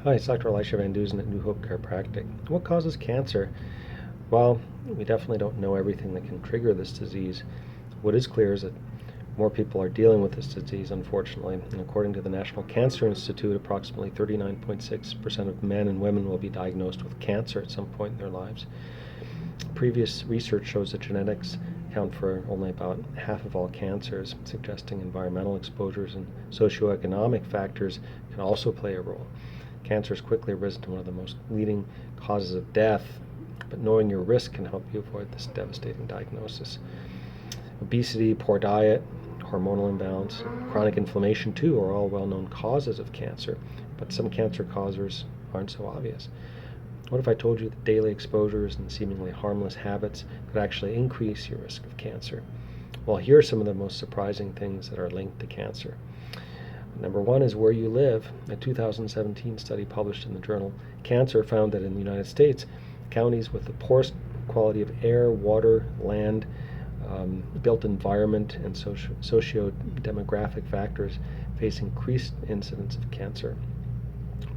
Hi, it's Dr. Elisha Van Duzen at New Hope Chiropractic. What causes cancer? Well, we definitely don't know everything that can trigger this disease. What is clear is that more people are dealing with this disease, unfortunately. And according to the National Cancer Institute, approximately 39.6% of men and women will be diagnosed with cancer at some point in their lives. Previous research shows that genetics account for only about half of all cancers, suggesting environmental exposures and socioeconomic factors can also play a role. Cancer has quickly risen to one of the most leading causes of death, but knowing your risk can help you avoid this devastating diagnosis. Obesity, poor diet, hormonal imbalance, chronic inflammation too are all well-known causes of cancer, but some cancer causers aren't so obvious. What if I told you that daily exposures and seemingly harmless habits could actually increase your risk of cancer? Well, here are some of the most surprising things that are linked to cancer. Number one is where you live. A 2017 study published in the journal Cancer found that in the United States, counties with the poorest quality of air, water, land, built environment, and socio-demographic factors face increased incidence of cancer.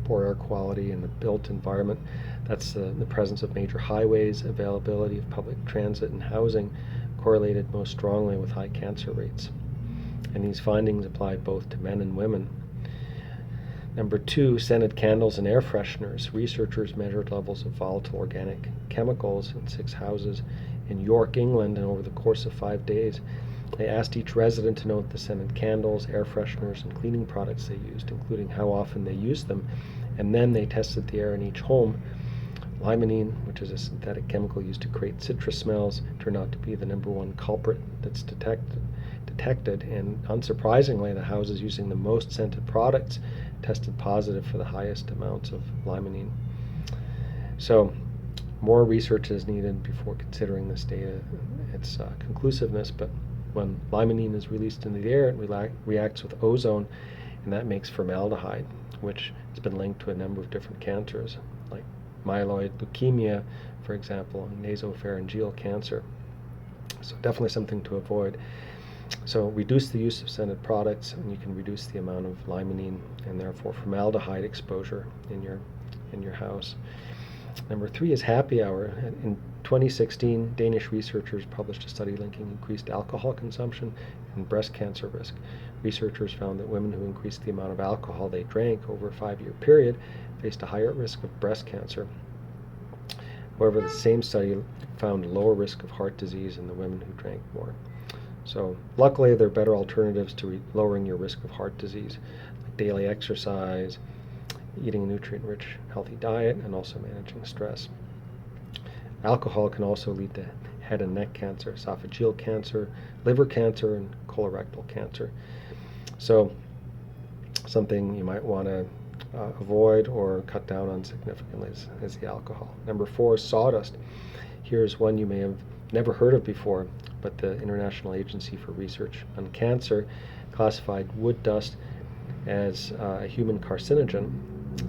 Poor air quality and the built environment, that's the presence of major highways, availability of public transit and housing correlated most strongly with high cancer rates. And these findings apply both to men and women. Number two, scented candles and air fresheners. Researchers measured levels of volatile organic chemicals in 6 houses in York, England, and over the course of 5 days, they asked each resident to note the scented candles, air fresheners, and cleaning products they used, including how often they used them, and then they tested the air in each home. Limonene, which is a synthetic chemical used to create citrus smells, turned out to be the number one culprit that's detected, and unsurprisingly, the houses using the most scented products tested positive for the highest amounts of limonene. So, more research is needed before considering this data, its conclusiveness, but when limonene is released into the air, it reacts with ozone, and that makes formaldehyde, which has been linked to a number of different cancers, like myeloid leukemia, for example, and nasopharyngeal cancer. So definitely something to avoid. So reduce the use of scented products, and you can reduce the amount of limonene and therefore formaldehyde exposure in your house. Number three is happy hour. In 2016, Danish researchers published a study linking increased alcohol consumption and breast cancer risk. Researchers found that women who increased the amount of alcohol they drank over a 5-year period faced a higher risk of breast cancer. However, the same study found a lower risk of heart disease in the women who drank more. So luckily, there are better alternatives to lowering your risk of heart disease, like daily exercise, eating a nutrient-rich, healthy diet, and also managing stress. Alcohol can also lead to head and neck cancer, esophageal cancer, liver cancer, and colorectal cancer. So something you might want to avoid or cut down on significantly is the alcohol. Number four is sawdust. Here's one you may have never heard of before, but the International Agency for Research on Cancer classified wood dust as a human carcinogen,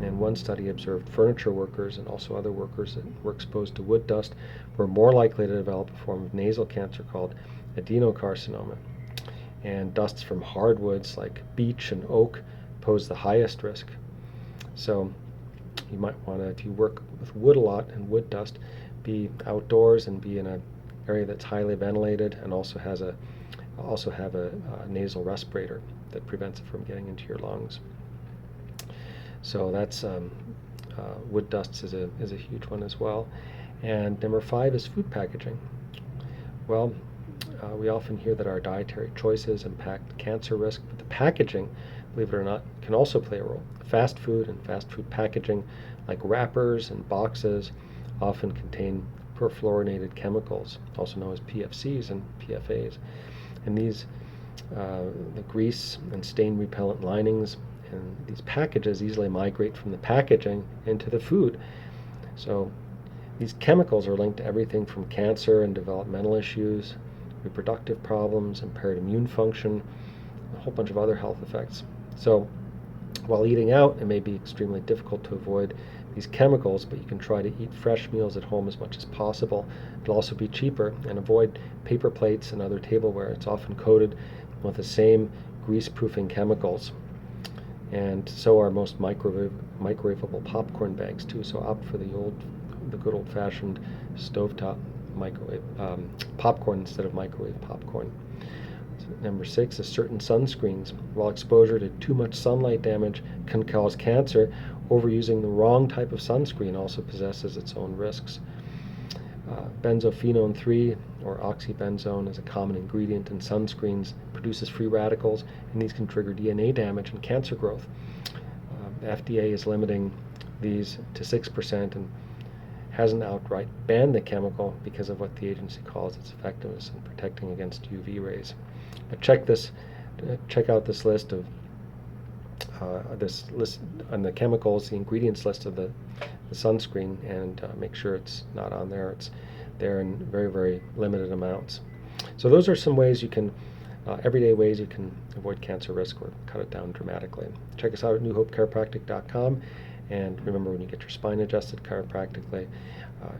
and one study observed furniture workers and also other workers that were exposed to wood dust were more likely to develop a form of nasal cancer called adenocarcinoma. And dusts from hardwoods like beech and oak pose the highest risk. So you might want to, if you work with wood a lot and wood dust, be outdoors and be in an area that's highly ventilated, and also have a nasal respirator that prevents it from getting into your lungs. So that's wood dust is a huge one as well. And number five is food packaging. Well, we often hear that our dietary choices impact cancer risk, but the packaging, believe it or not, can also play a role. Fast food and fast food packaging, like wrappers and boxes, often contain perfluorinated chemicals, also known as PFCs and PFAs. And these, the grease and stain repellent linings and these packages easily migrate from the packaging into the food. So these chemicals are linked to everything from cancer and developmental issues, reproductive problems, impaired immune function, a whole bunch of other health effects. So while eating out, it may be extremely difficult to avoid these chemicals, but you can try to eat fresh meals at home as much as possible. It'll also be cheaper, and avoid paper plates and other tableware. It's often coated with the same grease-proofing chemicals. and so are most microwavable popcorn bags too. So opt for the good old-fashioned stovetop microwave popcorn instead of microwave popcorn. Number 6 is certain sunscreens. While exposure to too much sunlight damage can cause cancer, overusing the wrong type of sunscreen also possesses its own risks. Benzophenone 3, or oxybenzone, is a common ingredient in sunscreens, produces free radicals, and these can trigger DNA damage and cancer growth. The FDA is limiting these to 6% and hasn't outright banned the chemical because of what the agency calls its effectiveness in protecting against UV rays. But check out this list on the chemicals, the ingredients list of the sunscreen, and make sure it's not on there. It's there in very, very limited amounts. So those are some ways you can, everyday ways you can avoid cancer risk or cut it down dramatically. Check us out at newhopechiropractic.com. And remember, when you get your spine adjusted chiropractically,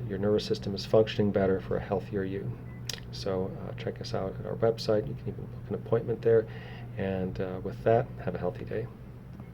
your nervous system is functioning better for a healthier you. So check us out at our website. You can even book an appointment there. And with that, have a healthy day.